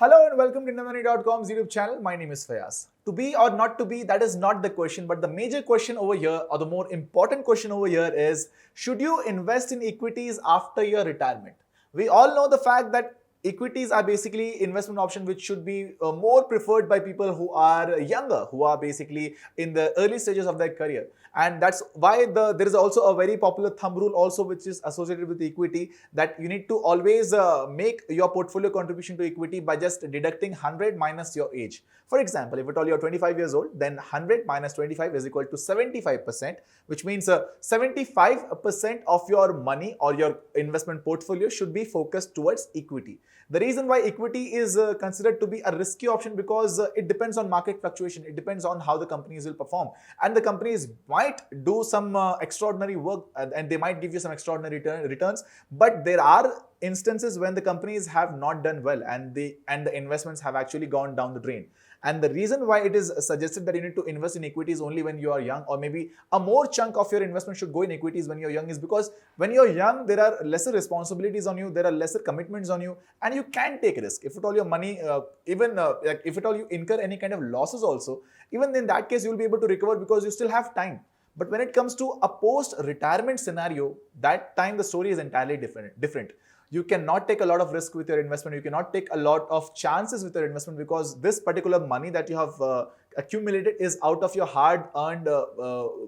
Hello and welcome to IndiaMoney.com's YouTube channel. My name is Fayaz. To be or not to be, that is not the question, but the major question over here, or the more important question over here is, should you invest in equities after your retirement? We all know the fact that equities are basically investment option which should be more preferred by people who are younger, who are basically in the early stages of their career. And that's why there is also a very popular thumb rule also which is associated with equity, that you need to always make your portfolio contribution to equity by just deducting 100 minus your age. For example, if at all you're 25 years old, then 100 minus 25 is equal to 75%, which means 75% of your money or your investment portfolio should be focused towards equity. The reason why equity is considered to be a risky option because it depends on market fluctuation. It depends on how the companies will perform, and the companies might do some extraordinary work and they might give you some extraordinary returns, but there are instances when the companies have not done well and the investments have actually gone down the drain. And the reason why it is suggested that you need to invest in equities only when you are young, or maybe a more chunk of your investment should go in equities when you're young, is because when you're young, there are lesser responsibilities on you, there are lesser commitments on you, and you can take risk. If at all your money, if at all you incur any kind of losses also, even in that case, you'll be able to recover because you still have time. But when it comes to a post-retirement scenario, that time the story is entirely different. You cannot take a lot of risk with your investment. You cannot take a lot of chances with your investment because this particular money that you have accumulated is out of your hard-earned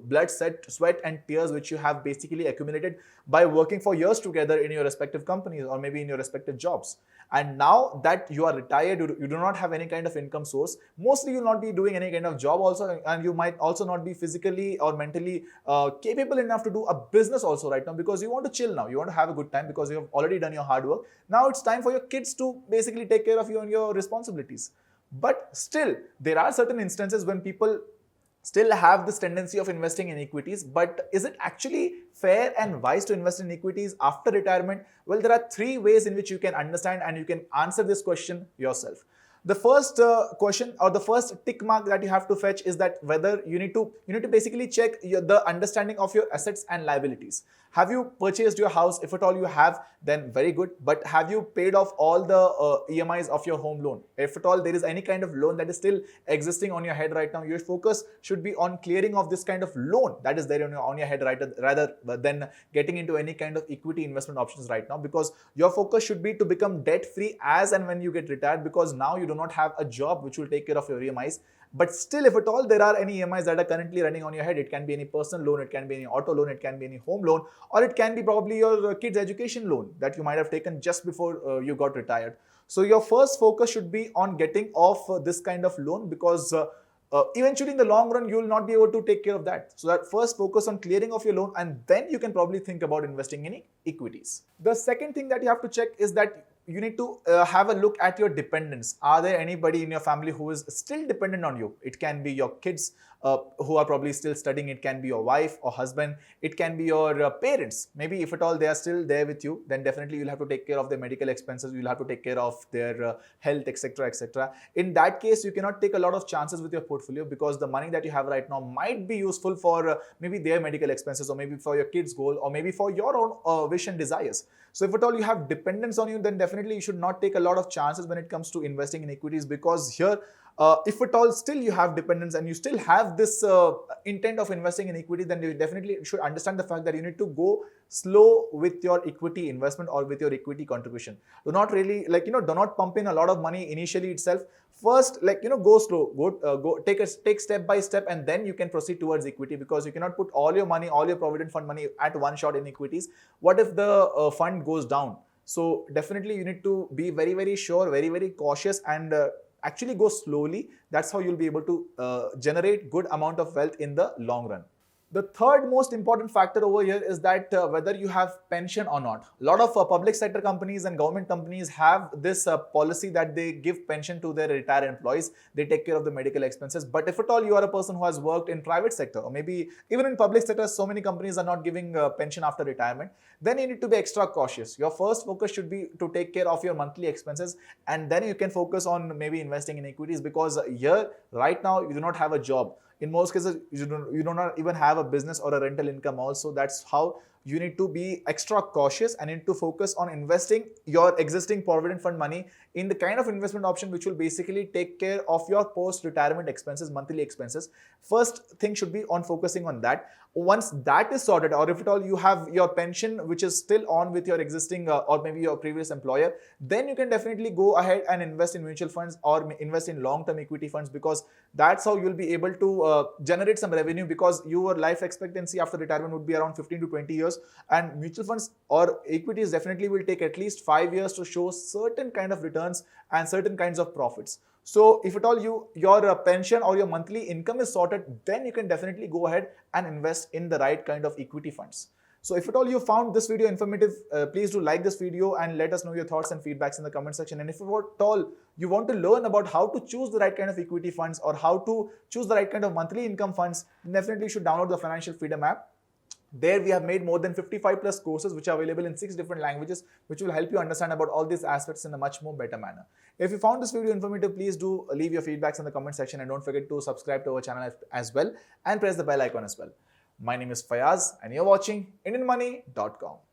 blood, sweat and tears which you have basically accumulated by working for years together in your respective companies or maybe in your respective jobs. And now that you are retired, you do not have any kind of income source. Mostly you will not be doing any kind of job also, and you might also not be physically or mentally capable enough to do a business also right now, because you want to chill now. You want to have a good time because you have already done your hard work. Now it's time for your kids to basically take care of you and your responsibilities. But still, there are certain instances when people still have this tendency of investing in equities. But is it actually fair and wise to invest in equities after retirement? Well, there are three ways in which you can understand and you can answer this question yourself. The first question or the first tick mark that you have to fetch is that whether you need to basically check the understanding of your assets and liabilities. Have you purchased your house? If at all you have, then very good. But have you paid off all the EMIs of your home loan? If at all there is any kind of loan that is still existing on your head right now, your focus should be on clearing of this kind of loan that is there on your head rather than getting into any kind of equity investment options right now, because your focus should be to become debt free as and when you get retired, because now you do not have a job which will take care of your EMIs. But still, if at all there are any EMIs that are currently running on your head, it can be any personal loan, it can be any auto loan, it can be any home loan, or it can be probably your kids' education loan that you might have taken just before you got retired. So your first focus should be on getting off this kind of loan, because eventually in the long run you will not be able to take care of that. So that first focus on clearing off your loan, and then you can probably think about investing in equities. The second thing that you have to check is that you need to have a look at your dependents. Are there anybody in your family who is still dependent on you? It can be your kids who are probably still studying. It can be your wife or husband. It can be your parents. Maybe if at all they are still there with you, then definitely you'll have to take care of their medical expenses. You'll have to take care of their health, etc., etc. In that case, you cannot take a lot of chances with your portfolio, because the money that you have right now might be useful for maybe their medical expenses, or maybe for your kids' goal, or maybe for your own wish and desires. So if at all you have dependence on you, then definitely you should not take a lot of chances when it comes to investing in equities, because here, if at all still you have dependence and you still have this intent of investing in equity, then you definitely should understand the fact that you need to go slow with your equity investment or with your equity contribution. Do not really do not pump in a lot of money initially itself. First, go slow, go take step by step, and then you can proceed towards equity, because you cannot put all your money, all your provident fund money at one shot in equities. What if the fund goes down? So definitely you need to be very, very sure, very, very cautious, and actually go slowly. That's how you'll be able to generate good amount of wealth in the long run. The third most important factor over here is that whether you have pension or not. A lot of public sector companies and government companies have this policy that they give pension to their retired employees. They take care of the medical expenses. But if at all you are a person who has worked in private sector, or maybe even in public sector, so many companies are not giving pension after retirement, then you need to be extra cautious. Your first focus should be to take care of your monthly expenses, and then you can focus on maybe investing in equities, because here right now you do not have a job. In most cases, you do not even have a business or a rental income also. That's how you need to be extra cautious and need to focus on investing your existing provident fund money in the kind of investment option which will basically take care of your post-retirement expenses, monthly expenses. First thing should be on focusing on that. Once that is sorted, or if at all you have your pension which is still on with your existing or maybe your previous employer, then you can definitely go ahead and invest in mutual funds or invest in long-term equity funds, because that's how you'll be able to generate some revenue, because your life expectancy after retirement would be around 15 to 20 years, and mutual funds or equities definitely will take at least 5 years to show certain kind of returns and certain kinds of profits. So if at all your pension or your monthly income is sorted, then you can definitely go ahead and invest in the right kind of equity funds. So if at all you found this video informative, please do like this video and let us know your thoughts and feedbacks in the comment section. And if at all you want to learn about how to choose the right kind of equity funds or how to choose the right kind of monthly income funds, definitely you should download the Financial Freedom app. There we have made more than 55 plus courses which are available in 6 different languages, which will help you understand about all these aspects in a much more better manner. If you found this video informative, please do leave your feedbacks in the comment section, and don't forget to subscribe to our channel as well and press the bell icon as well. My name is Fayaz and you're watching IndianMoney.com.